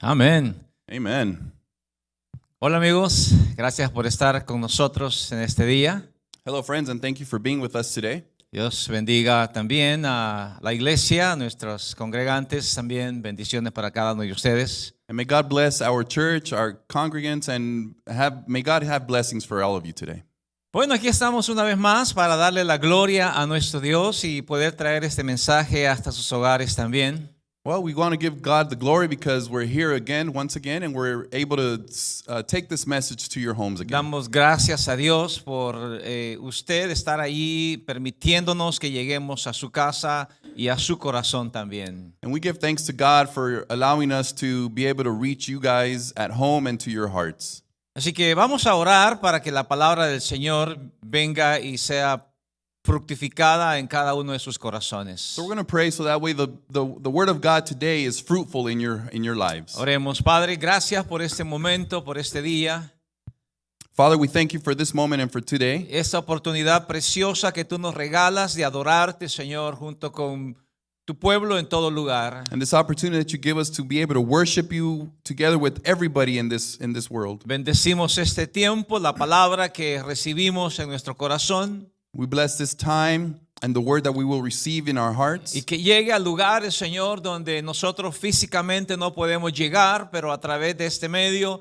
Amén. Amen. Hola amigos, gracias por estar con nosotros en este día. Hello, friends, and thank you for being with us today. Dios bendiga también a la iglesia, a nuestros congregantes, también bendiciones para cada uno de ustedes. And may God bless our church, our congregants, and may God have blessings for all of you today. Bueno, aquí estamos una vez más para darle la gloria a nuestro Dios y poder traer este mensaje hasta sus hogares también. Well, we want to give God the glory because we're here once again, and we're able to take this message to your homes again. Damos gracias a Dios por usted estar ahí permitiéndonos que lleguemos a su casa y a su corazón también. And we give thanks to God for allowing us to be able to reach you guys at home and to your hearts. Así que vamos a orar para que la palabra del Señor venga y sea fructificada en cada uno de sus corazones. So we're going to pray so that way the word of God today is fruitful in your lives. Oremos. Padre, gracias por este momento, por este día, Father, we thank you for this moment and for today. esta oportunidad preciosa que tú nos regalas de adorarte, Señor, junto con tu pueblo en todo lugar. And this opportunity that you give us to be able to worship you together with everybody in this world. Bendecimos este tiempo, la palabra que recibimos en nuestro corazón. We bless this time and the word that we will receive in our hearts. Y que llegue a lugares, Señor, donde nosotros físicamente no podemos llegar, pero a través de este medio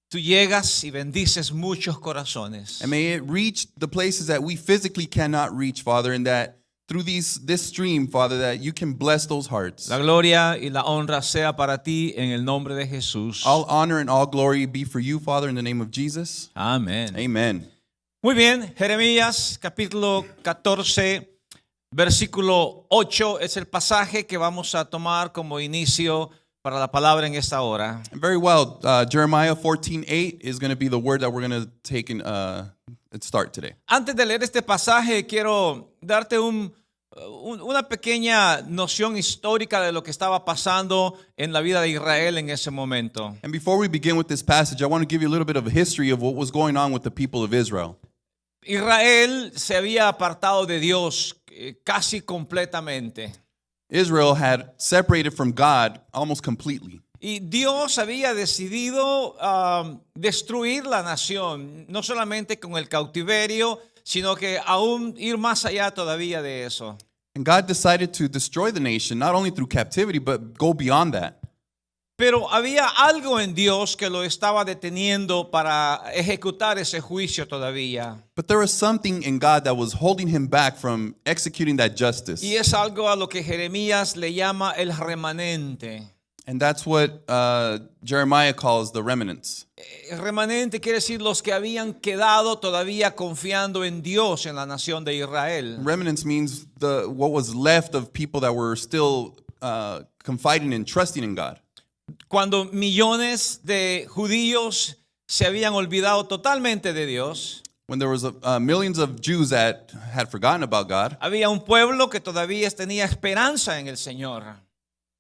tú llegas y bendices muchos corazones. And may it reach the places that we physically cannot reach, Father, and that through this stream, Father, that you can bless those hearts. La gloria y la honra sea para ti en el nombre de Jesús. All honor and all glory be for you, Father, in the name of Jesus. Amén. Amen. Muy bien, Jeremías capítulo 14, versículo 8 es el pasaje que vamos a tomar como inicio para la palabra en esta hora. And very well, Jeremiah 14:8 is going to be the word that we're going to take and start today. Antes de leer este pasaje, quiero darte una pequeña noción histórica de lo que estaba pasando en la vida de Israel en ese momento. And before we begin with this passage, I want to give you a little bit of a history of what was going on with the people of Israel. Israel se había apartado de Dios casi completamente. Israel had separated from God almost completely. Y Dios había decidido destruir la nación, no solamente con el cautiverio, sino que aún ir más allá todavía de eso. And God decided to destroy the nation, not only through captivity, but go beyond that. Pero había algo en Dios que lo estaba deteniendo para ejecutar ese juicio todavía. But there was something in God that was holding him back from executing that justice. Y es algo a lo que Jeremías le llama el remanente. And that's what Jeremiah calls the remnants. El remanente quiere decir los que habían quedado todavía confiando en Dios en la nación de Israel. Remnants means what was left of people that were still confiding and trusting in God. Cuando millones de judíos se habían olvidado totalmente de Dios, When there was millions of Jews that had forgotten about God, había un pueblo que todavía tenía esperanza en el Señor.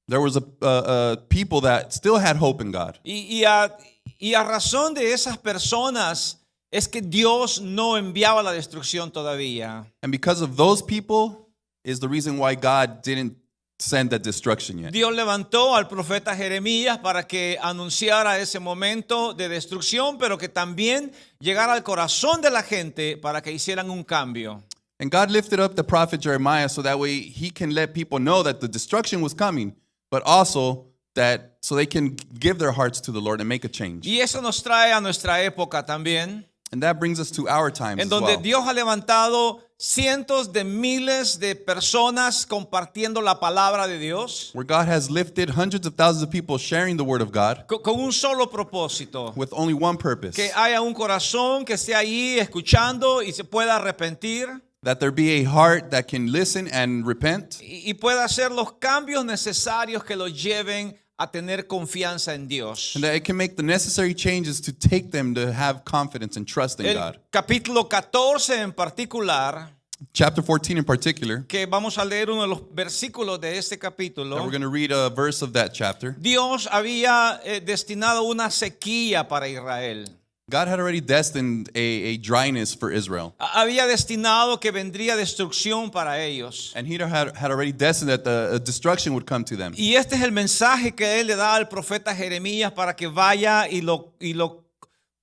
there was a people that still had hope in God. Y a razón de esas personas es que Dios no enviaba la destrucción todavía. And because of those people is the reason why God didn't send that destruction yet. Dios levantó al profeta Jeremías para que anunciara ese momento de destrucción, pero que también llegara al corazón de la gente para que hicieran un cambio. And God lifted up the prophet Jeremiah so that way he can let people know that the destruction was coming, but also that so they can give their hearts to the Lord and make a change. Y eso nos trae a nuestra época también, And that brings us to our times en as donde well. Dios ha levantado cientos de miles de personas compartiendo la palabra de Dios Where God has lifted hundreds of thousands of people sharing the word of God con un solo propósito. with only one purpose. Que haya un corazón que esté ahí escuchando y se pueda arrepentir That there be a heart that can listen and repent y pueda hacer los cambios necesarios que lo lleven a tener confianza en Dios. and that it can make the necessary changes to take them to have confidence and trust in El God. capítulo 14 en particular, Chapter 14 in particular, que vamos a leer uno de los versículos de este that capítulo, we're going to read a verse of that chapter. Dios había destinado una sequía para Israel. God had already destined a dryness for Israel. Había destinado que vendría destrucción para ellos. And he had already destined that the destruction would come to them. Y este es el mensaje que él le da al profeta Jeremías para que vaya y lo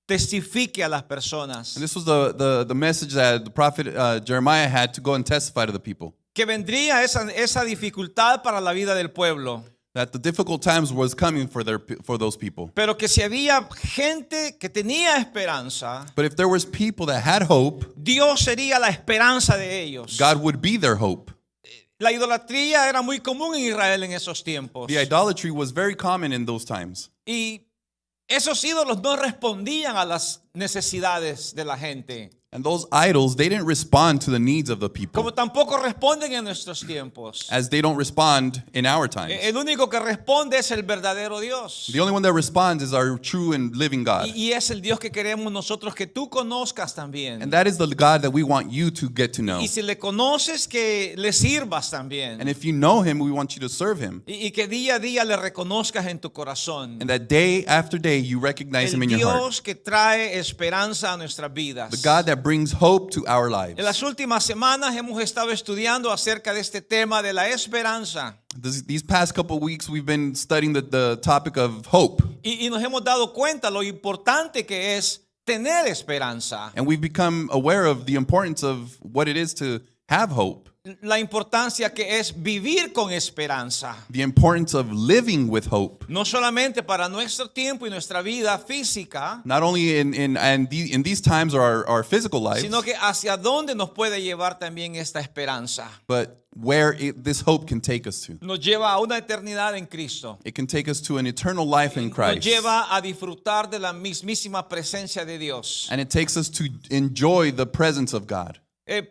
testifique a las personas. And this was the message that the prophet Jeremiah had to go and testify to the people. Que vendría esa dificultad para la vida del pueblo. That the difficult times was coming for those people. Pero que si había gente que tenía esperanza, But if there was people that had hope, Dios sería la esperanza de ellos. God would be their hope. La idolatría era muy común en Israel en esos tiempos. The idolatry was very common in those times. Y esos ídolos no respondían a las necesidades de la gente. And those idols, they didn't respond to the needs of the people, Como tampoco responden en nuestros tiempos. as they don't respond in our times. El único que responde es el verdadero Dios. The only one that responds is our true and living God. Y es el Dios que queremos nosotros que tú conozcas también. And that is the God that we want you to get to know. Y si le conoces, que le sirvas también. And if you know him, we want you to serve him. Y que día a día le reconozcas en tu corazón. And that day after day, you recognize him El in your heart. Dios que trae esperanza a nuestras vidas. The God that brings hope to our lives. En las últimas semanas hemos estado estudiando acerca de este tema de la esperanza. These past couple of weeks, we've been studying the topic of hope. Y nos hemos dado cuenta lo importante que es tener esperanza. And we've become aware of the importance of what it is to have hope. La importancia que es vivir con esperanza. The importance of living with hope. No solamente para nuestro tiempo y nuestra vida física, Not only in these times or our physical lives, sino que hacia dónde nos puede llevar también esta esperanza. but where this hope can take us to. Nos lleva a una eternidad en Cristo. It can take us to an eternal life in Nos Christ. lleva a disfrutar de la mismísima presencia de Dios. And it takes us to enjoy the presence of God.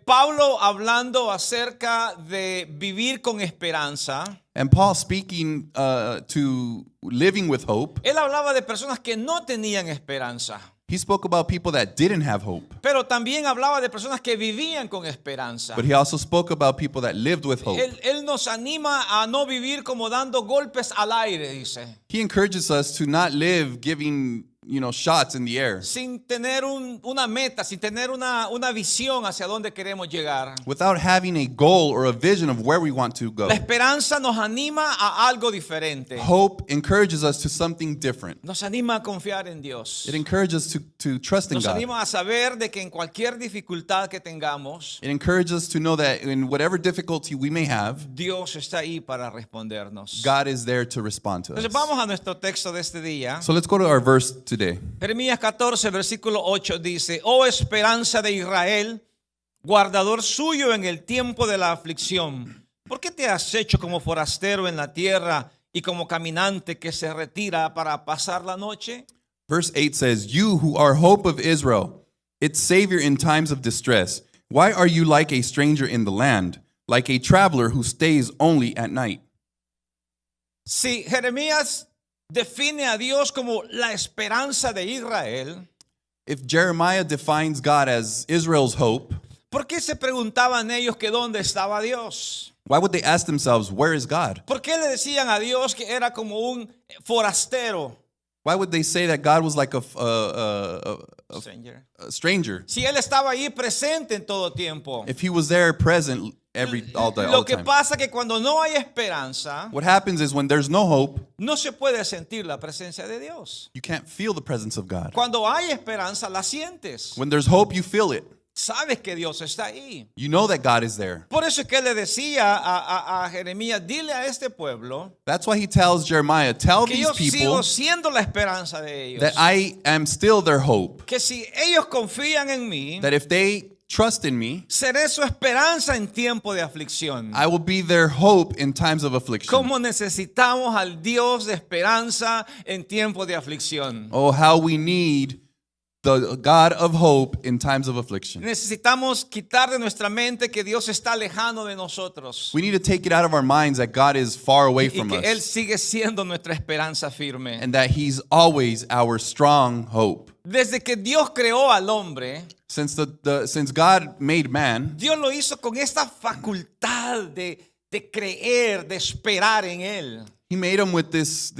Pablo hablando acerca de vivir con esperanza, And Paul speaking to living with hope, él hablaba de personas que no tenían esperanza, he spoke about people that didn't have hope. pero también hablaba de personas que vivían con esperanza. But he also spoke about people that lived with hope. Él nos anima a no vivir como dando golpes al aire, dice, He encourages us to not live giving, shots in the air sin tener una meta, sin tener una visión hacia dónde queremos llegar. without having a goal or a vision of where we want to go. La esperanza nos anima a algo diferente. Hope encourages us to something different. Nos anima a confiar en Dios. It encourages us to trust in Nos God. anima a saber de que en cualquier dificultad que tengamos, It encourages us to know that in whatever difficulty we may have, Dios está ahí para respondernos. God is there to respond to us. Entonces vamos a nuestro texto de este día. So let's go to our verse today. Jeremías 14, versículo 8 dice, oh esperanza de Israel, guardador suyo en el tiempo de la aflicción, ¿por qué te has hecho como forastero en la tierra y como caminante que se retira para pasar la noche? Verse 8 says, "You who are hope of Israel, its savior in times of distress, why are you like a stranger in the land, like a traveler who stays only at night?" Si Jeremías define a Dios como la esperanza de Israel, If Jeremiah defines God as Israel's hope, ¿por qué se preguntaban ellos que dónde estaba Dios? why would they ask themselves, where is God? ¿Por qué le decían a Dios que era como un forastero? Why would they say that God was like a Stranger. stranger Si él estaba ahí presente en todo tiempo. if he was there present all Lo the que time? pasa que cuando no hay esperanza, What happens is when there's no hope, no se puede sentir la presencia de Dios. you can't feel the presence of God. Cuando hay esperanza, la sientes. When there's hope, you feel it. Sabes que Dios está ahí. You know that God is there. Por eso es que él le decía a Jeremías, dile a este pueblo That's why he tells Jeremiah, tell que these yo people sigo siendo la esperanza de ellos. that I am still their hope. Que si ellos confían en mí, That if they trust in me, seré su esperanza en tiempo de aflicción. I will be their hope in times of affliction. ¿Cómo necesitamos al Dios de esperanza en tiempo de aflicción? Oh, how we need the God of hope in times of affliction. Necesitamos quitar de nuestra mente que Dios está lejano de nosotros We need to take it out of our minds that God is far away y from que Él us sigue siendo nuestra esperanza firme. and that He's always our strong hope. Desde que Dios creó al hombre, Since God made man, Dios lo hizo con esta facultad de creer, de esperar en Él. He made him with this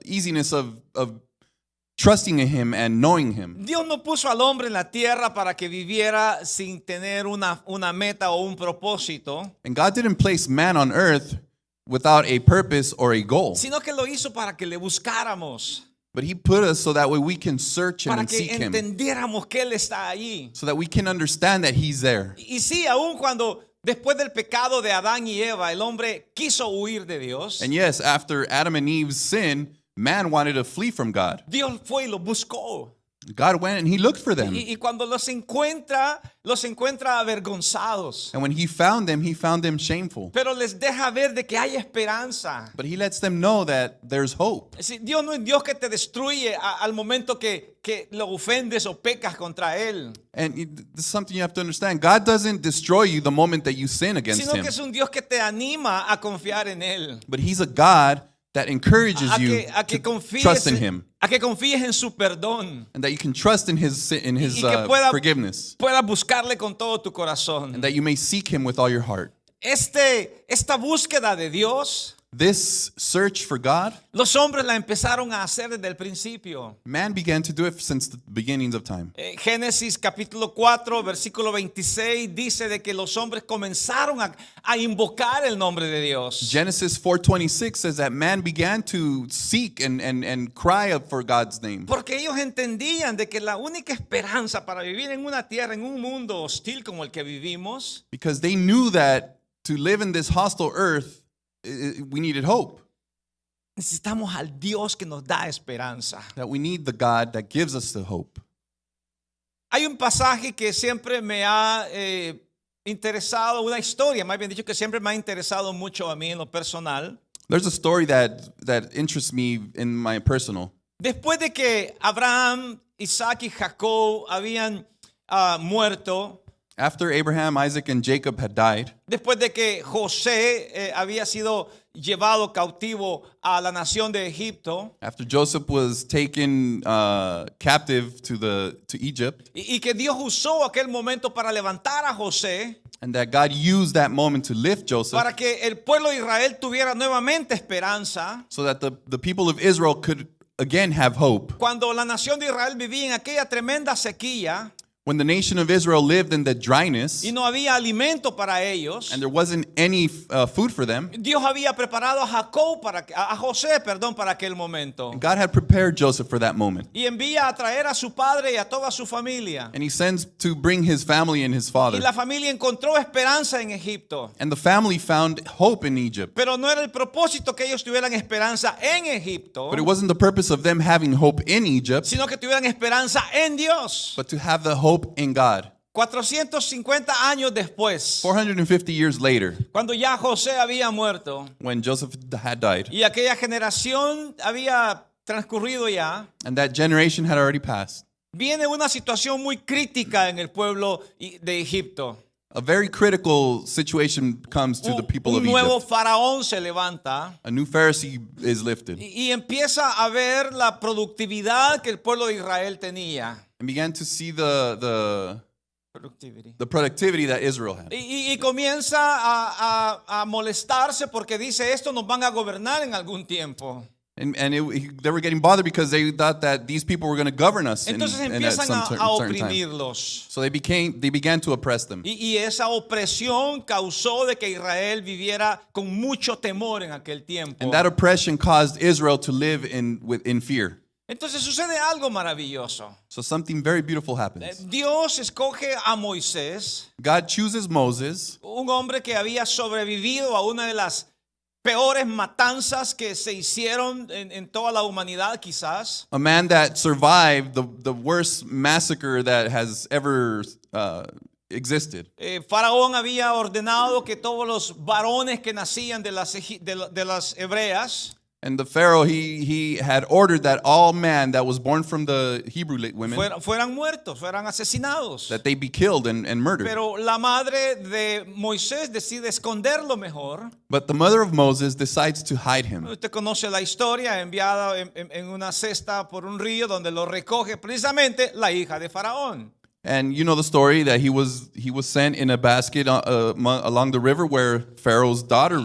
easiness of trusting in him and knowing him. Dios no puso al hombre en la tierra para que viviera sin tener una meta o un propósito, And God didn't place man on earth without a purpose or a goal. sino que lo hizo para que le buscáramos, But he put us so that way we can search him para and que seek him. entendiéramos que Él está allí. So that we can understand that he's there. Y sí, aun cuando después del pecado de Adán y Eva, el hombre quiso huir de Dios, And yes, after Adam and Eve's sin, man wanted to flee from God. Dios fue y lo buscó. God went and he looked for them. Y cuando los encuentra avergonzados. And when he found them shameful. Pero les deja ver de que hay esperanza. But he lets them know that there's hope. Es decir, Dios no es Dios que te destruye al momento que lo ofendes o pecas contra Él. And this is something you have to understand. God doesn't destroy you the moment that you sin against Sino him. que es un Dios que te anima a confiar en Él. But he's a God that encourages you A que to confíes, trust in him. a que confíes en su perdón. And that you can trust in his Y que forgiveness. pueda buscarle con todo tu corazón. And that you may seek him with all your heart. Esta búsqueda de Dios, This search for God, los hombres la empezaron a hacer desde el principio. man began to do it since the beginnings of time. Génesis capítulo 4, versículo 26 dice de que los hombres comenzaron a invocar el nombre de Dios. Genesis 4:26 says that man began to seek and cry up for God's name. Porque ellos entendían de que la única esperanza para vivir en una tierra, en un mundo hostil como el que vivimos, Because they knew that to live in this hostile earth, we needed hope. necesitamos al Dios que nos da esperanza. That we need the God that gives us the hope. Hay un pasaje que siempre me ha interesado, una historia, más bien dicho, que siempre me ha interesado mucho a mí en lo personal. There's a story that interests me in my personal. Después de que Abraham, Isaac y Jacob habían muerto, After Abraham, Isaac, and Jacob had died, después de que José había sido llevado cautivo a la nación de Egipto, after Joseph was taken captive to Egypt, y que Dios usó aquel momento para levantar a José, and that God used that moment to lift Joseph para que el pueblo de Israel tuviera nuevamente esperanza. so that the people of Israel could again have hope. Cuando la nación de Israel vivía en aquella tremenda sequía When the nation of Israel lived in the dryness y no había alimento para ellos, and there wasn't any food for them, Dios había preparado a José, para aquel momento. God had prepared Joseph for that moment. Y envía a traer a su padre y a toda su familia. And he sends to bring his family and his Y father. la familia encontró esperanza en Egipto. And the family found hope in Egypt. Pero no era el propósito que ellos tuvieran esperanza en Egipto, But it wasn't the purpose of them having hope in Egypt, sino que tuvieran esperanza en Dios. but to have the hope in God. 450 años después, 450 years later, cuando ya José había muerto when Joseph had died, y aquella generación había transcurrido ya, and that generation had already passed, viene una situación muy crítica en el pueblo de Egipto. a very critical situation comes to the people Un of nuevo Egypt. faraón se levanta A new Pharisee is lifted y empieza a ver la productividad que el pueblo de Israel tenía. and began to see the Productivity. productivity that Israel had. Y comienza a molestarse porque dice, esto nos van a gobernar en algún tiempo. And they were getting bothered because they thought that these people were going to govern us Entonces in at empiezan some a certain time. oprimirlos. So they began to oppress them. Y esa opresión causó de que Israel viviera con mucho temor en aquel tiempo. And that oppression caused Israel to live in fear. Entonces sucede algo maravilloso. So something very beautiful happens. Dios escoge a Moisés, God chooses Moses, un hombre que había sobrevivido a una de las peores matanzas que se hicieron en toda la humanidad quizás. a man that survived the worst massacre that has ever existed. Faraón había ordenado que todos los varones que nacían de las hebreas And the Pharaoh, he had ordered that all man that was born from the Hebrew women, fueran muertos, fueran asesinados. that they be killed and murdered. Pero la madre de Moisés decide esconderlo mejor. But the mother of Moses decides to hide him. Usted conoce la historia, enviada en una cesta por un río donde lo recoge precisamente la hija de Faraón. And you know the story that he was sent in a basket along the river where Pharaoh's daughter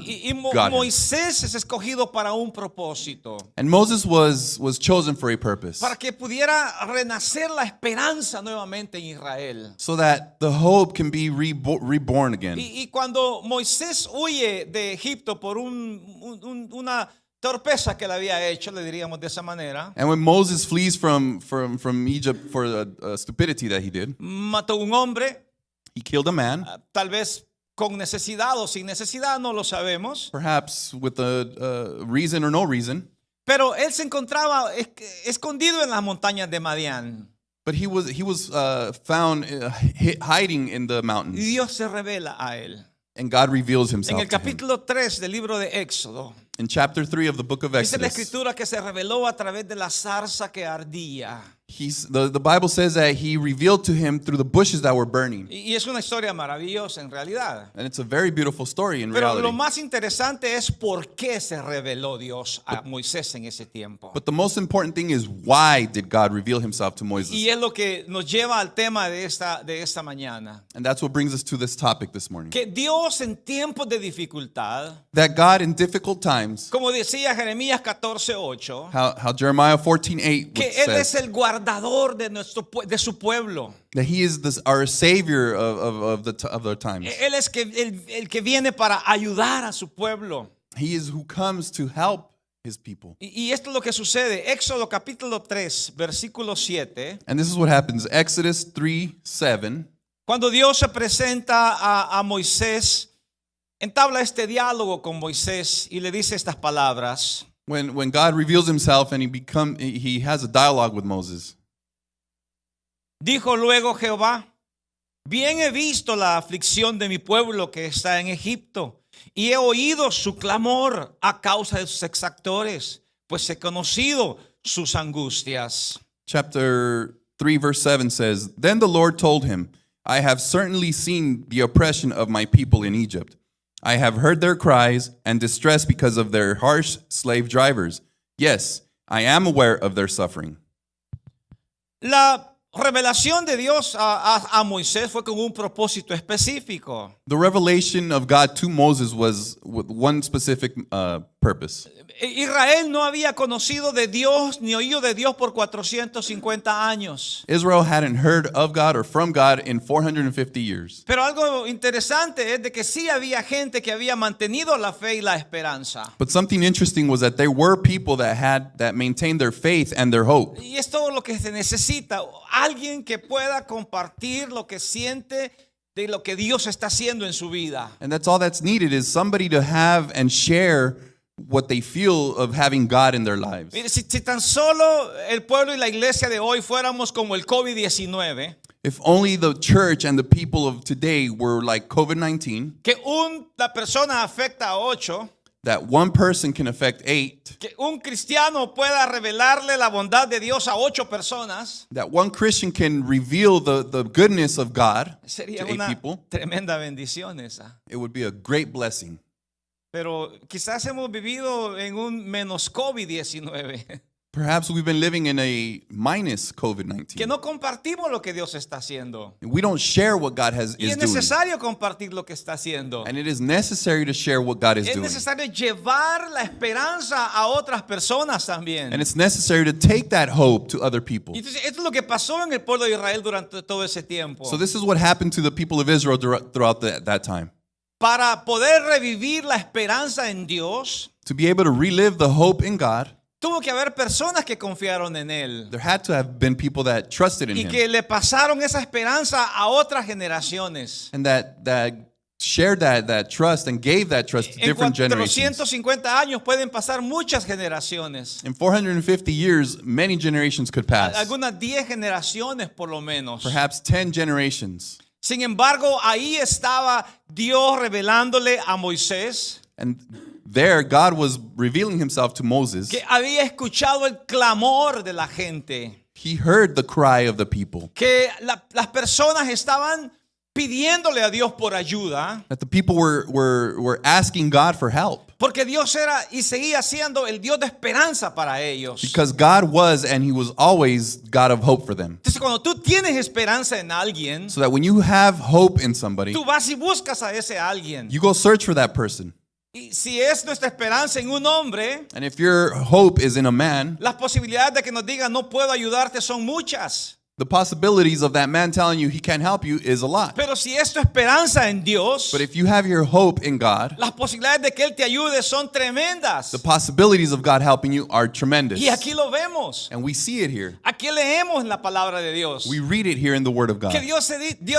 got him. Moisés es escogido para un propósito. And Moses was chosen for a purpose. Para que pudiera renacer la esperanza nuevamente en Israel. So that the hope can be reborn again. Y cuando Moisés huye de Egipto por una torpeza que le había hecho, le diríamos de esa manera. And when Moses flees from Egypt for a stupidity that he did, mató un hombre, he killed a man, tal vez con necesidad o sin necesidad, no lo sabemos. perhaps with a reason or no reason. Pero él se encontraba escondido en las montañas de Madián. But he was found hiding in the Y mountains. Dios se revela a él. And God reveals En himself el to him. capítulo 3 del libro de Éxodo, In chapter 3 of the book of dice la Exodus, escritura que se reveló a través de la zarza que ardía. the Bible says that he revealed to him through the bushes that were burning. Y es una historia maravillosa en realidad. And it's a very beautiful story in Pero lo reality. más interesante es por qué se reveló Dios a Moisés en ese tiempo. But the most important thing is, why did God reveal himself to Moses? Y es lo que nos lleva al tema de esta mañana. And that's what brings us to this topic this morning. Que Dios en tiempos de dificultad, That God in difficult times, como decía Jeremías 14:8, how Jeremiah 14:8 que Él es says, el guardador de su pueblo. that he is our savior of their times. Él es el que viene para ayudar a su pueblo. He is who comes to help his people. Y esto es lo que sucede. Éxodo capítulo 3, versículo 7. And this is what happens. Exodus 3:7. Cuando Dios se presenta a Moisés, entabla este diálogo con Moisés y le dice estas palabras. When God reveals himself and he has a dialogue with Moses. Dijo luego Jehová: bien he visto la aflicción de mi pueblo que está en Egipto, y he oído su clamor a causa de sus exactores, pues he conocido sus angustias. Chapter 3 verse 7 says, Then the Lord told him, I have certainly seen the oppression of my people in Egypt. I have heard their cries and distress because of their harsh slave drivers. Yes, I am aware of their suffering. La revelación de Dios a Moisés fue con un propósito específico. The revelation of God to Moses was with one specific purpose. Israel no había conocido de Dios ni oído de Dios por 450 años. Israel hadn't heard of God or from God in 450 years. Pero algo interesante es de que sí había gente que había mantenido la fe y la esperanza. But something interesting was that there were people that maintained their faith and their hope. Y es todo lo que se necesita. Alguien que pueda compartir lo que siente de lo que Dios está haciendo en su vida. And that's all that's needed, is somebody to have and share what they feel of having God in their lives. Mire, si tan solo el pueblo y la iglesia de hoy fuéramos como el COVID-19, If only the church and the people of today were like COVID-19, que una persona afecta a 8, that one person can affect 8, que un cristiano pueda revelarle la bondad de Dios a 8 personas, that one Christian can reveal the goodness of God sería to 8 una people, tremenda bendición esa. it would be a great blessing. Pero quizás hemos vivido en un menos COVID-19, Perhaps we've been living in a minus que COVID-19. no compartimos lo que Dios está haciendo. We don't share what God Y is es doing. necesario compartir lo que está haciendo. And it is necessary to share what God is Es doing. necesario llevar la esperanza a otras personas también. And it's necessary to take that hope to other people. Y entonces, esto es lo que pasó en el pueblo de Israel durante todo ese tiempo. So this is what happened to the people of Israel throughout that time. Para poder revivir la esperanza en Dios, To be able to relive the hope in God, tuvo que haber personas que confiaron en Él there had to have been people that trusted in y Him que le pasaron esa esperanza a otras generaciones. and that shared that trust and gave that trust to En different generations. 450 años pueden pasar muchas generaciones. In 450 years, many generations could pass. Algunas 10 generaciones por lo menos. Perhaps 10 generations. Sin embargo, ahí estaba Dios revelándole a Moisés And there, God was revealing Himself to Moses. que había escuchado el clamor de la gente, He heard the cry of the people. que las personas estaban pidiéndole a Dios por ayuda, That the people were asking God for help. Porque Dios era y seguía siendo el Dios de esperanza para ellos. Because God was and He was always God of hope for them. Entonces, cuando tú tienes esperanza en alguien, So that when you have hope in somebody, tú vas y buscas a ese alguien. you go search for that person. Y si es nuestra esperanza en un hombre, And if your hope is in a man, las posibilidades de que nos diga no puedo ayudarte son muchas. the possibilities of that man telling you he can't help you is a lot. Pero si es tu esperanza en Dios, But if you have your hope in God, las posibilidades de que Él te ayude son tremendas. the possibilities of God helping you are tremendous. Y aquí lo vemos. And we see it here. Aquí leemos en la palabra de Dios. We read it here in the Word of God, Que Dios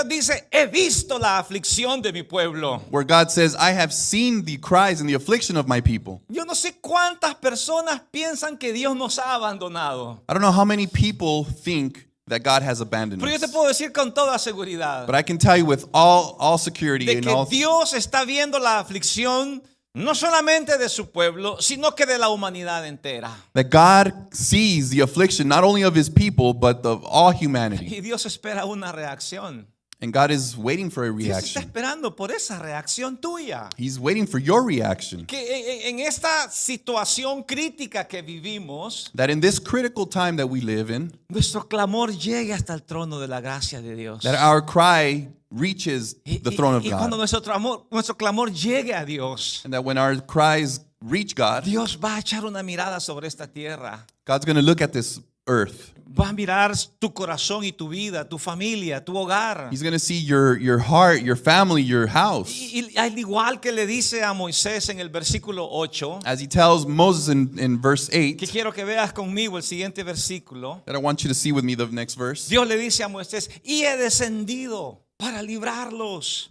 dice, he visto la aflicción de mi pueblo. where God says, I have seen the cries and the affliction of my people. Yo no sé cuántas personas piensan que Dios nos ha abandonado. I don't know how many people think that God has abandoned Pero yo te us. puedo decir con toda seguridad But I can tell you with all security de and que all, Dios está viendo la aflicción no solamente de su pueblo, sino que de la humanidad entera. that God sees the affliction not only of His people, but of all humanity. Y Dios espera una reacción. And God is waiting for a Dios está reaction. esperando por esa reacción tuya. He's waiting for your reaction. Que en esta situación crítica que vivimos, That in this critical time that we live in, nuestro clamor llegue hasta el trono de la gracia de Dios. that our cry reaches the throne of Y cuando God. nuestro clamor llegue a Dios, And that when our cries reach God, Dios va a echar una mirada sobre esta tierra. God's going to look at this earth. Va a mirar tu corazón y tu vida, tu familia, tu hogar. He's going to see your heart, your family, your house. Y al igual que le dice a Moisés en el versículo 8, As He tells Moses in verse que 8, quiero que veas conmigo el siguiente versículo. that I want you to see with me the next verse. Dios le dice a Moisés, y he descendido para librarlos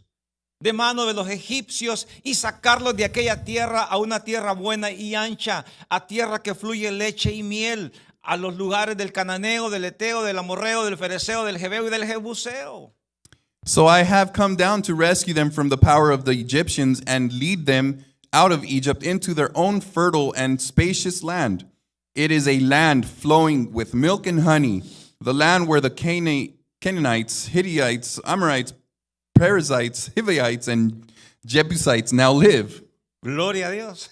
de mano de los egipcios y sacarlos de aquella tierra a una tierra buena y ancha, a tierra que fluye leche y miel, a los lugares del cananeo, del eteo, del amorreo, del fereceo, del jebeo y del jebuseo. So I have come down to rescue them from the power of the Egyptians and lead them out of Egypt into their own fertile and spacious land. It is a land flowing with milk and honey, the land where the Canaanites, Hittites, Amorites, Perizzites, Hivites, and Jebusites now live. Gloria a Dios.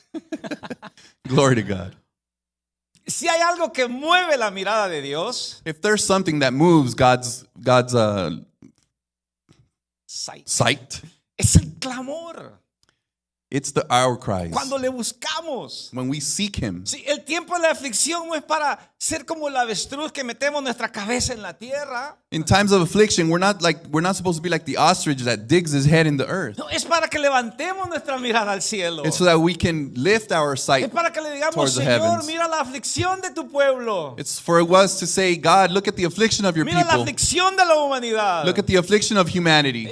Glory to God. Si hay algo que mueve la mirada de Dios, If there's something that moves God's sight, es el clamor. it's our cries. Cuando le buscamos. When we seek Him. Sí, el tiempo de la aflicción no es para ser como el avestruz que metemos nuestra cabeza en la tierra. In times of affliction, we're not supposed to be like the ostrich that digs his head in the earth. No, es para que levantemos nuestra mirada al cielo. It's so that we can lift our Es sight. para que le digamos, towards the Señor, heavens. mira la aflicción de tu pueblo. It's for us to say, God, look at the affliction of your Mira la people. aflicción de la humanidad. Look at the affliction of humanity.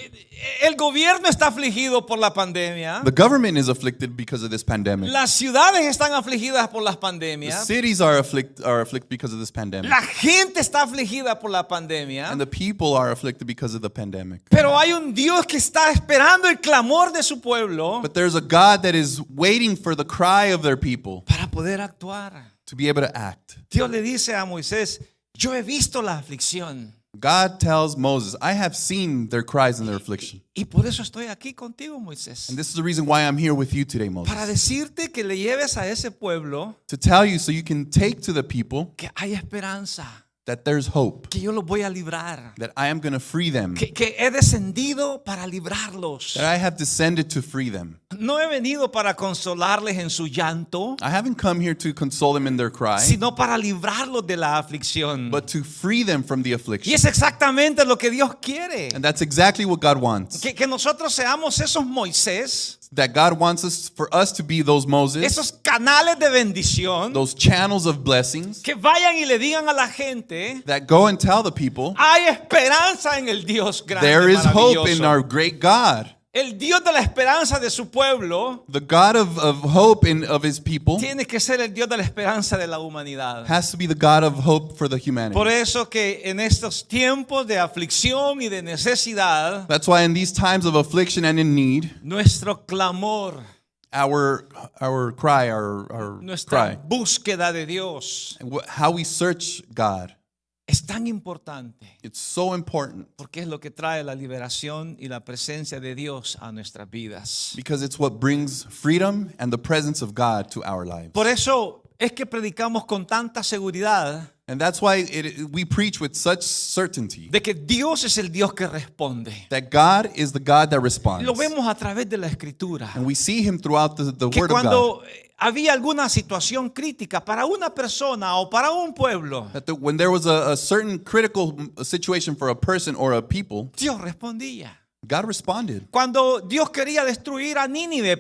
El gobierno está afligido por la pandemia. The government is afflicted because of this pandemic. Las ciudades están afligidas por las The pandemias. cities are afflicted because of this pandemic. La gente está afligida por la pandemia. And the people are afflicted because of the pandemic. Pero hay un Dios que está esperando el clamor de su pueblo But there's a God that is waiting for the cry of their people para poder actuar. to be able to act. Dios le dice a Moisés, yo he visto la aflicción God tells Moses, I have seen their cries and their affliction. y por eso estoy aquí contigo, Moisés. And this is the reason why I'm here with you today, Para Moses. decirte que le lleves a ese pueblo To tell you so you can take to the people que hay esperanza, that there's hope, que yo los voy a librar, that I am going to free them, que he descendido para librarlos. that I have descended to free them. No he venido para consolarles en su llanto, I haven't come here to console them in their cry, sino para librarlos de la aflicción. but to free them from the Y affliction. es exactamente lo que Dios quiere. And that's exactly what God wants. Que nosotros seamos esos Moisés, That God wants us for us to be those Moses, esos canales de bendición, those channels of blessings que vayan y le digan a la gente, that go and tell the people hay esperanza en el Dios grande, there is hope in maravilloso. our great God. El Dios de la esperanza de su pueblo The God of hope of His people tiene que ser el Dios de la esperanza de la humanidad. has to be the God of hope for the humanity. Por eso que en estos tiempos de aflicción y de necesidad, That's why in these times of affliction and in need, nuestro clamor, our cry, our nuestra cry, búsqueda de Dios how we search God es tan importante It's so important porque es lo que trae la liberación y la presencia de Dios a nuestras vidas. because it's what brings freedom and the presence of God to our lives. Por eso es que predicamos con tanta seguridad And that's why we preach with such certainty de que Dios es el Dios que responde. that God is the God that responds. Lo vemos a través de la Escritura. And we see him throughout the Que Word of God. cuando había alguna situación crítica para una persona o para un pueblo, That when there was a certain critical situation for a person or a people, Dios respondía. God responded. Cuando Dios quería destruir a Nínive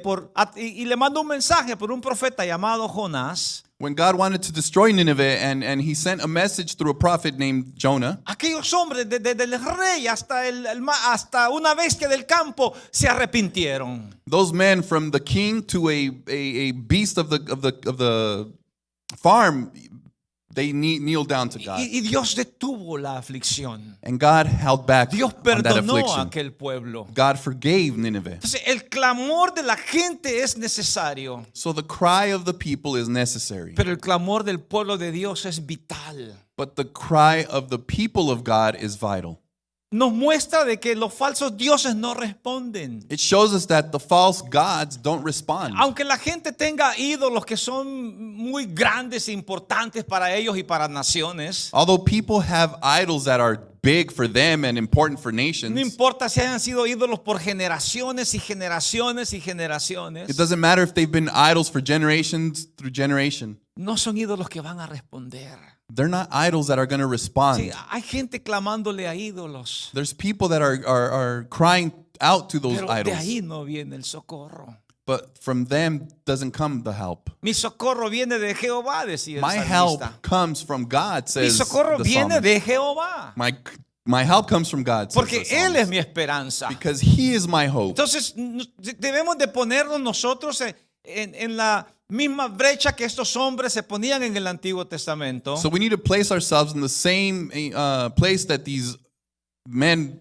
y le mandó un mensaje por un profeta llamado Jonás, When God wanted to destroy Nineveh and he sent a message through a prophet named Jonah, aquellos hombres, desde el rey hasta una bestia del campo, se arrepintieron. those men from the king to a beast of the farm, they kneeled down to God. Y Dios detuvo la aflicción. And God held back Dios on that perdonó a affliction. aquel pueblo. God forgave Nineveh. Entonces, el clamor de la gente es necesario, So the cry of the people is necessary. pero el clamor del pueblo de Dios es vital. But the cry of the people of God is vital. Nos muestra de que los falsos dioses no responden. It shows us that the false gods don't respond. Aunque la gente tenga ídolos que son muy grandes e importantes para ellos y para naciones, Although people have idols that are big for them and important for no nations, importa si hayan sido ídolos por generaciones y generaciones y generaciones, it doesn't matter if they've been idols for generations through generation. no son ídolos que van a responder. They're not idols that are going to Sí, respond. hay gente clamándole a ídolos, There's people that are crying out to those pero de idols, ahí no viene el socorro. but from them doesn't come the help. Mi socorro viene de Jehová, decía el My help salmista. comes from God, Mi says socorro the viene psalmist. de Jehová, My help comes from God, says porque the Él es psalmist. mi esperanza. Because He is my hope. Entonces, debemos de ponernos nosotros en la misma brecha que estos hombres se ponían en el Antiguo Testamento. So we need to place ourselves in the same place that these men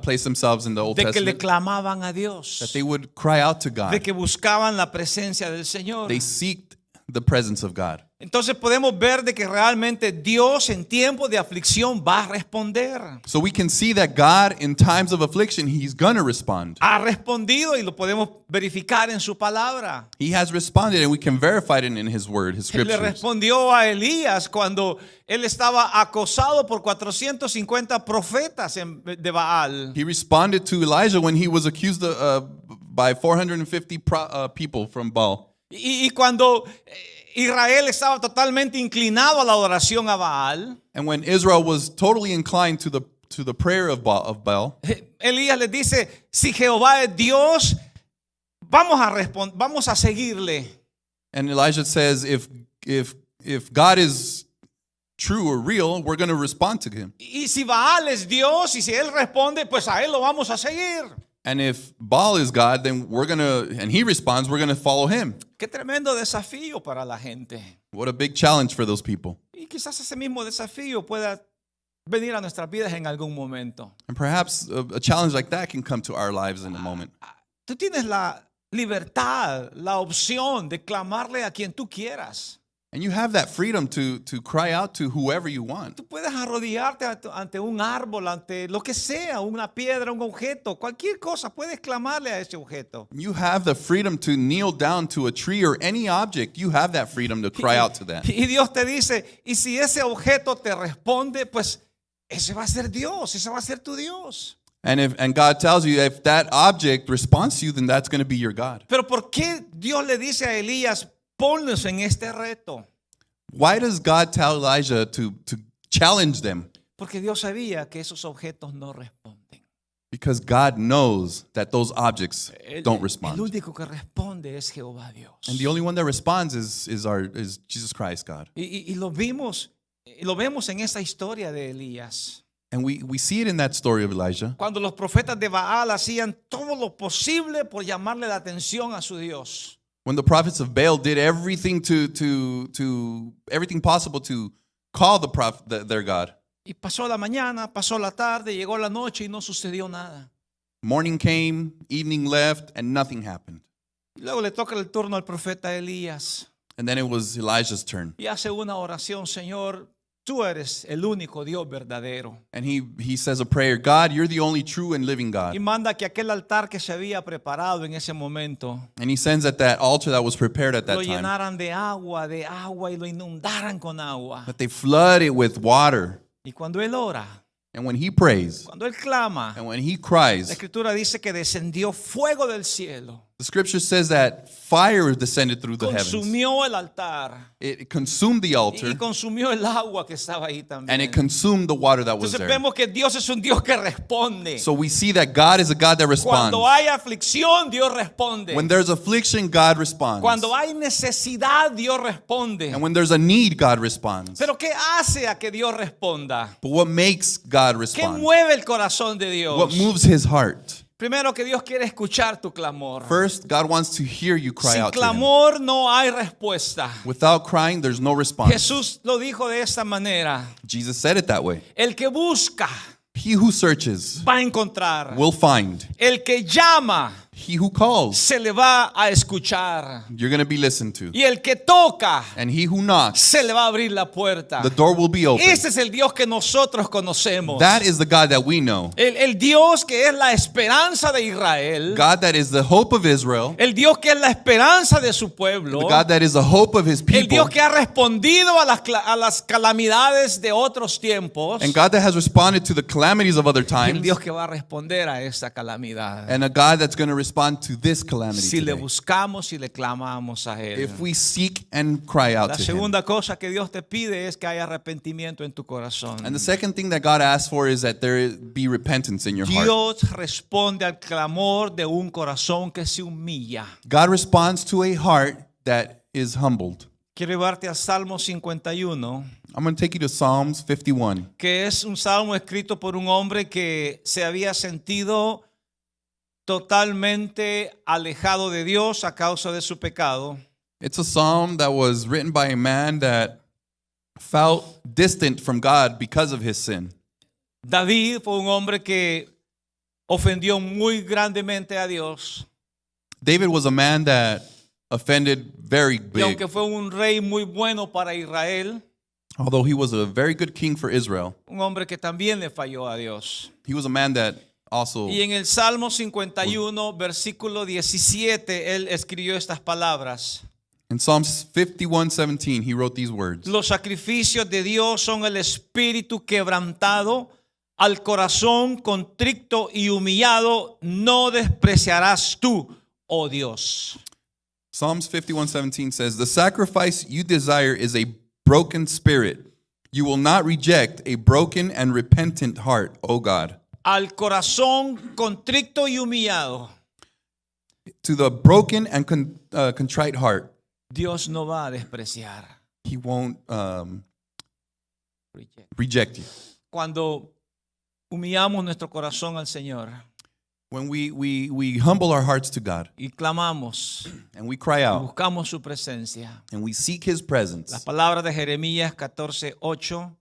place themselves in the Old De que le Testament. clamaban a That Dios, they would cry out to de God. que buscaban la presencia del Señor. They seeked the presence of God. Entonces podemos ver de que realmente Dios en tiempos de aflicción va a responder. So we can see that God, in times of affliction, He's going to respond. Ha respondido y lo podemos verificar en su palabra. He has responded, and we can verify it in His Word, His Le scriptures. respondió a Elías cuando él estaba acosado por 450 profetas de Baal. He responded to Elijah when he was accused by 450 people from Baal. Y cuando Israel estaba totalmente inclinado a la adoración a Baal, And when Israel was totally inclined to the prayer of Baal, Elías les dice, si Jehová es Dios, vamos a seguirle. and Elijah says, if God is true or real, we're going to respond to Him. Y si Baal es Dios y si él responde, pues a él lo vamos a seguir. And if Baal is God, then and He responds, we're going to follow Him. Qué tremendo desafío para la gente. What a big challenge for those people. Y quizás ese mismo desafío pueda venir a nuestras vidas en algún momento. And perhaps a challenge like that can come to our lives in a moment. Tú tienes la libertad, la opción de clamarle a quien tú quieras. And you have that freedom to cry out to whoever you want. Tú puedes arrodillarte ante un árbol, ante lo que sea, una piedra, un objeto, cualquier cosa, puedes clamarle a ese objeto. You have the freedom to kneel down to a tree or any object. You have that freedom to cry out to that. Y Dios te dice, y si ese objeto te responde, pues ese va a ser Dios, ese va a ser tu Dios. And God tells you if that object responds to you, then that's going to be your God. Pero ¿por qué Dios le dice a Elías, ponlos en este reto? Why does God tell Elijah to challenge them? Porque Dios sabía que esos objetos no responden. Because God knows that those objects don't El respond. único que responde es Jehová Dios. And the only one that responds is Jesus Christ, God. Y lo vemos en esa historia de Elías. And we see it in that story of Elijah. Cuando los profetas de Baal hacían todo lo posible por llamarle la atención a su Dios. When the prophets of Baal did everything everything possible to call their God. Y pasó la mañana, pasó la tarde, llegó la noche y no sucedió nada. Morning came, evening left, and nothing happened. Y luego le toca el turno al profeta Elías. And then it was Elijah's turn. Y hace una oración, Señor, tú eres el único Dios verdadero. And he says a prayer, God, you're the only true and living God. Y manda que aquel altar que se había preparado en ese momento And he sends that altar that was prepared at that lo time, llenaran de agua y lo inundaran con agua. that they flood it with water. Y cuando él ora, And when he prays, cuando él clama, and when he la cries, Escritura dice que descendió fuego del cielo, the scripture says that fire descended through the heavens. consumió el altar It consumed the altar, y consumió el agua que estaba ahí and también. it consumed the water that was Entonces there. vemos que Dios es un Dios que responde. So we see that God is a God that responds. Cuando hay aflicción, Dios responde. When there's affliction, God responds. Cuando hay necesidad, Dios responde. And when there's a need, God responds. Pero ¿qué hace a que Dios responda? But what makes God ¿Qué respond? mueve el corazón de What Dios? moves his heart? Primero, que Dios quiere escuchar tu clamor. First, God wants to hear you cry Sin out to him. clamor no hay respuesta. Without crying, there's no response. Jesús lo dijo de esta manera: Jesus said it that way. el que busca He who searches va a encontrar. will find. El que llama He who calls, se le va a escuchar. you're going to be listened to. Y el que toca And he who knocks, se le va a abrir la puerta. the door will be open. Ese es el Dios que nosotros conocemos. That is the God that we know. El Dios que es la esperanza de Israel. God that is the hope of Israel. El Dios que es la esperanza de su pueblo. The God that is the hope of his El people. Dios que ha respondido a las calamidades de otros tiempos. And God that has responded to the calamities of other El times. Dios que va a responder a esta calamidad. And a God that's going to respond to this calamity Si le today. buscamos y le clamamos a Él. If we seek and cry out La to him. segunda cosa que Dios te pide es que haya arrepentimiento en tu corazón. And the second thing that God asks for is that there be repentance in your heart. Dios responde al clamor de un corazón que se humilla. God responds to a heart that is humbled. Quiero llevarte al Salmo 51, I'm going to take you to Psalms 51. que es un salmo escrito por un hombre que se había sentido totalmente alejado de Dios a causa de su pecado. It's a psalm that was written by a man that felt distant from God because of his sin. David fue un hombre que ofendió muy grandemente a Dios. David was a man that offended very Y big. aunque fue un rey muy bueno para Israel, Although he was a very good king for Israel, un hombre que también le falló a Dios. he was a man that also, Y en el Salmo 51, versículo 17, él escribió estas palabras. in Psalms 51:17, he wrote these words. Los sacrificios de Dios son el espíritu quebrantado, al corazón contrito y humillado no despreciarás tú, oh Dios. Psalms 51:17 says, "The sacrifice you desire is a broken spirit. You will not reject a broken and repentant heart, O God." Al corazón contrito y humillado, To the broken and contrite heart, Dios no va a despreciar. he won't reject you. Cuando humillamos nuestro corazón al Señor When we humble our hearts to God y clamamos and we cry y out buscamos su presencia. and we seek his presence, Las palabras de Jeremías 14:8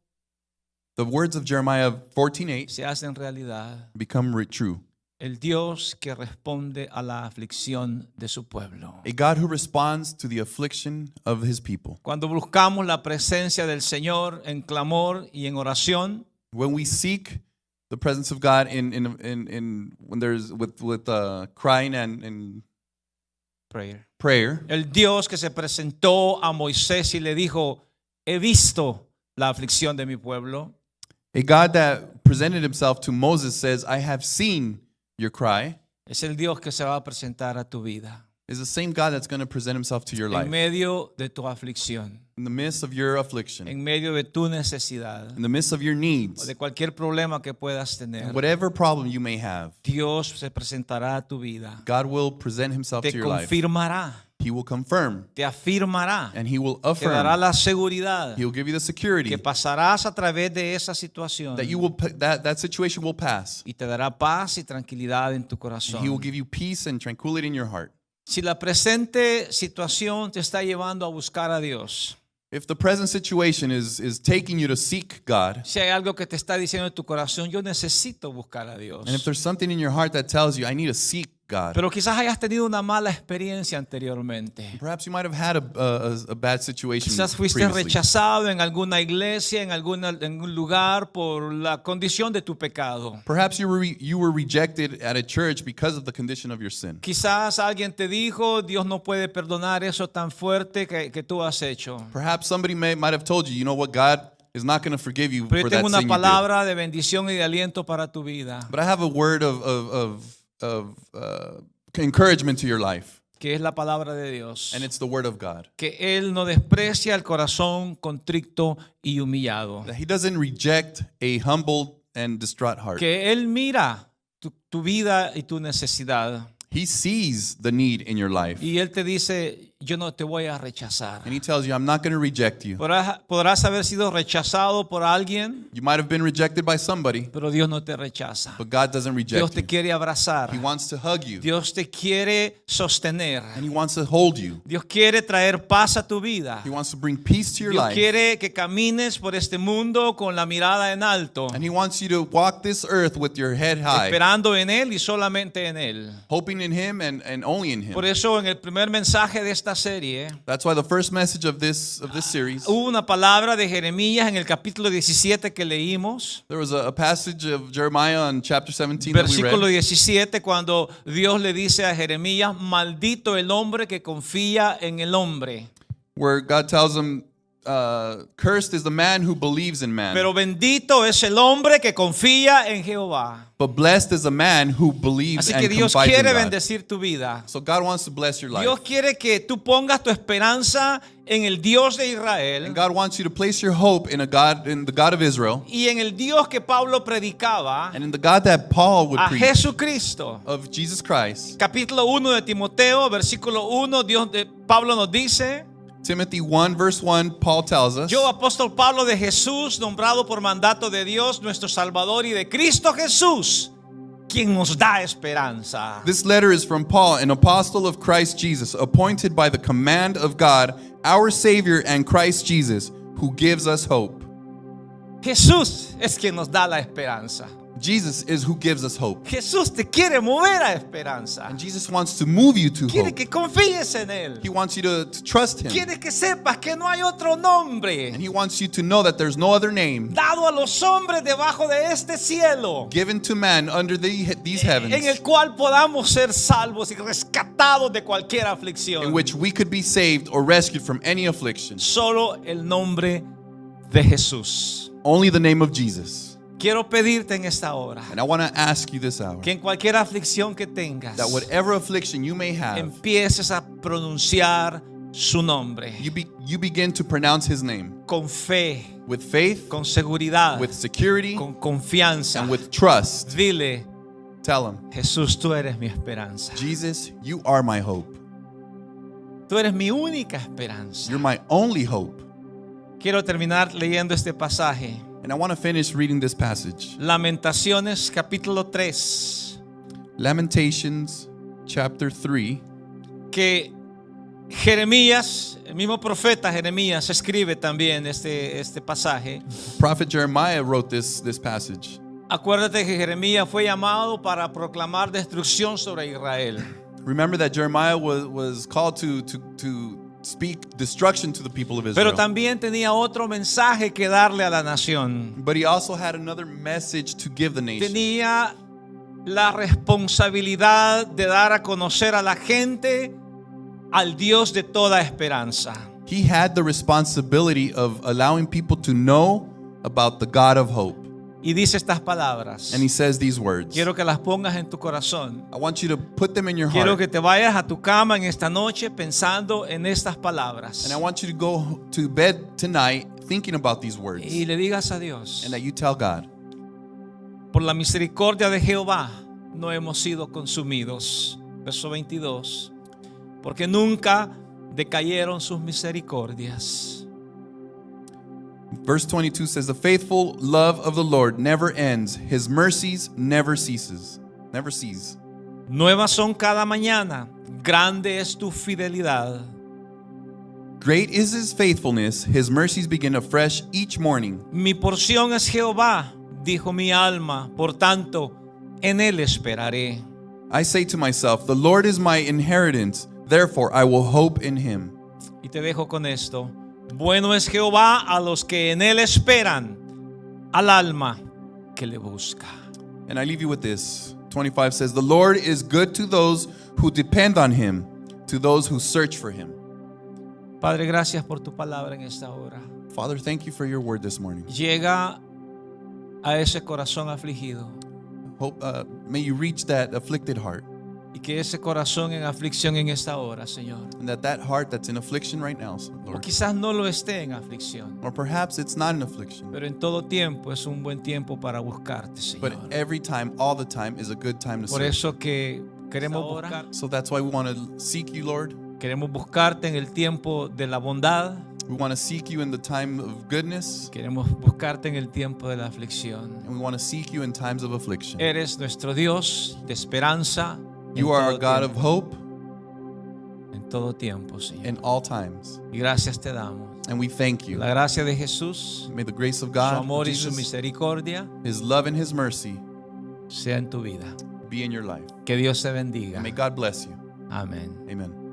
the words of Jeremiah 14:8 se hacen realidad. become true. El Dios que responde a la aflicción de su pueblo. A God who responds to the affliction of his people. Cuando buscamos la presencia del Señor en clamor y en oración, When we seek the presence of God in when there's with crying and prayer, el Dios que se presentó a Moisés y le dijo, he visto la aflicción de mi pueblo, a God that presented himself to Moses says, "I have seen your cry," es el Dios que se va a presentar a tu vida is the same God that's going to present himself to your en life medio de tu aflicción, in the midst of your affliction, en medio de tu necesidad in the midst of your o needs, de cualquier problema que puedas tener. whatever problem you may have. Dios se presentará a tu vida, God will present himself te to your life. confirmará, He will confirm te afirmará, and he will te dará affirm. la seguridad He will give you the security que pasarás a través de esa situación that you will that situation will pass. y te dará paz y tranquilidad en tu He will corazón. give you peace and tranquility in your heart. Si la presente situación te está llevando a buscar a Dios, If the present situation is taking you to seek God, si hay algo que te está diciendo en tu corazón, yo necesito buscar a Dios, and if there's something in your heart that tells you, I need to seek God. Pero quizás hayas tenido una mala experiencia anteriormente. Perhaps you might have had a bad situation Quizás fuiste previously. rechazado en alguna iglesia, en un lugar por la condición de tu pecado. Perhaps you were rejected at a church because of the condition of your sin. Quizás alguien te dijo, Dios no puede perdonar eso tan fuerte que tú has hecho. Perhaps somebody might have told you, you know what, God is not going to forgive you Pero for yo that tengo una sin you did. palabra de bendición y de aliento para tu vida, But I have a word of encouragement to your life, que es la palabra de Dios. and it's the word of God. Que Él no desprecia el corazón contrito y humillado. That He doesn't reject a humble and distraught heart. Que Él mira tu vida y tu necesidad. He sees the need in your life, Y Él te dice, yo no te voy a rechazar. and He tells you, I'm not going to reject you. Podrás haber sido rechazado por alguien, You might have been rejected by somebody, pero Dios no te rechaza. but God doesn't Dios reject te you. quiere abrazar. He wants to hug you, Dios te quiere sostener. and He wants to hold you. Dios quiere traer paz a tu vida. He wants to bring peace to your Dios life, quiere que camines por este mundo con la mirada en alto, and He wants you to walk this earth with your head high, esperando en Él y solamente en Él. hoping in Him and only in Him. Por eso en el primer mensaje de esta serie That's why the first message of this series, hubo una palabra de Jeremías en el capítulo 17 que leímos, there was a passage of Jeremiah in chapter 17 that we versículo read, 17, cuando Dios le dice a Jeremías, maldito el hombre que confía en el hombre, where God tells him, cursed is the man who believes in man, pero bendito es el hombre que confía en Jehová. but blessed is the man who believes Así que and Dios confides in quiere God. bendecir tu vida. So God wants to bless your life. Dios quiere que tú pongas tu esperanza en el Dios de Israel And God wants you to place your hope in the God of Israel, y en el Dios que Pablo predicaba, and in the God that Paul would a preach, Jesucristo. of Jesus Christ. Capítulo 1 de Timoteo, versículo 1, Pablo nos dice, Timothy 1 verse 1, Paul tells us, yo, apóstol Pablo de Jesús, nombrado por mandato de Dios, nuestro Salvador, y de Cristo Jesús, quien nos da esperanza. this letter is from Paul, an apostle of Christ Jesus, appointed by the command of God, our Savior and Christ Jesus, who gives us hope. Jesús es quien nos da la esperanza. Jesus is who gives us hope. Jesús te quiere mover a esperanza. And Jesus wants to move you to Quiere hope. que confíes en Él. He wants you to trust Him. Quiere que sepas que no hay otro nombre And He wants you to know that there's no other name dado a los hombres debajo de este cielo given to man under these en el heavens cual podamos ser salvos y rescatados de cualquier aflicción. in which we could be saved or rescued from any affliction. Solo el nombre de Jesús. Only the name of Jesus. Quiero pedirte en esta hora And I want to ask you this hour que en cualquier aflicción que tengas that whatever affliction you may have, empieces a pronunciar su nombre you begin to pronounce His name con fe, with faith, con seguridad, with security, con confianza. and with trust. Dile, Tell Him, Jesús, tú eres mi esperanza. Jesus, you are my hope. Tú eres mi única esperanza. You're my only hope. Quiero terminar leyendo este pasaje. And I want to finish reading this passage. Lamentaciones capítulo 3. Lamentations chapter 3. Que Jeremías, el mismo profeta Jeremías, escribe también este pasaje. Prophet Jeremiah wrote this passage. Acuérdate que Jeremías fue llamado para proclamar destrucción sobre Israel. Remember that Jeremiah was called to speak destruction to the people of Pero Israel. también tenía otro mensaje que darle a la nación. But he also had another message to give the nation. Tenía la responsabilidad de dar a conocer a la gente al Dios de toda esperanza. He had the responsibility of allowing people to know about the God of hope. Y dice estas palabras. And he says these words. Quiero que las pongas en tu corazón. I want you to put them in your Quiero heart. que te vayas a tu cama en esta noche pensando en estas palabras. And I want you to go to bed tonight thinking about these words. Y le digas a Dios, And that you tell God, por la misericordia de Jehová no hemos sido consumidos. Verso 22. Porque nunca decayeron sus misericordias. verse 22 says, the faithful love of the Lord never ends. His mercies never cease. Nuevas son cada mañana. Grande es tu fidelidad. Great is His faithfulness. His mercies begin afresh each morning. Mi porción es Jehová, dijo mi alma. Por tanto, en él esperaré. I say to myself, the Lord is my inheritance, therefore I will hope in him. Y te dejo con esto. Bueno es Jehová a los que en él esperan, al alma que le busca. And I leave you with this. 25 says, the Lord is good to those who depend on him, to those who search for him. Padre, gracias por tu palabra en esta hora. Father, thank you for your word this morning. Llega a ese corazón afligido Hope, may you reach that afflicted heart, y que ese corazón en aflicción en esta hora, Señor, and that heart that's in affliction right now, o Lord, quizás no lo esté en aflicción, or perhaps it's not an affliction, pero en todo tiempo es un buen tiempo para buscarte, but Señor. every time, all the time is a good time to Por search. eso que queremos buscar, So that's why we want to seek you, Lord. queremos buscarte en el tiempo de la bondad, We want to seek you in the time of goodness, queremos buscarte en el tiempo de la aflicción. and we want to seek you in times of affliction. Eres nuestro Dios de esperanza. You are a God of hope En todo tiempo, Señor. in all times, Y gracias te damos. and we thank you. La gracia de Jesús, May the grace of su God, amor y su Jesus, misericordia his love and his mercy sea en tu vida. be in your life. Que Dios te bendiga. May God bless you. Amén. Amen.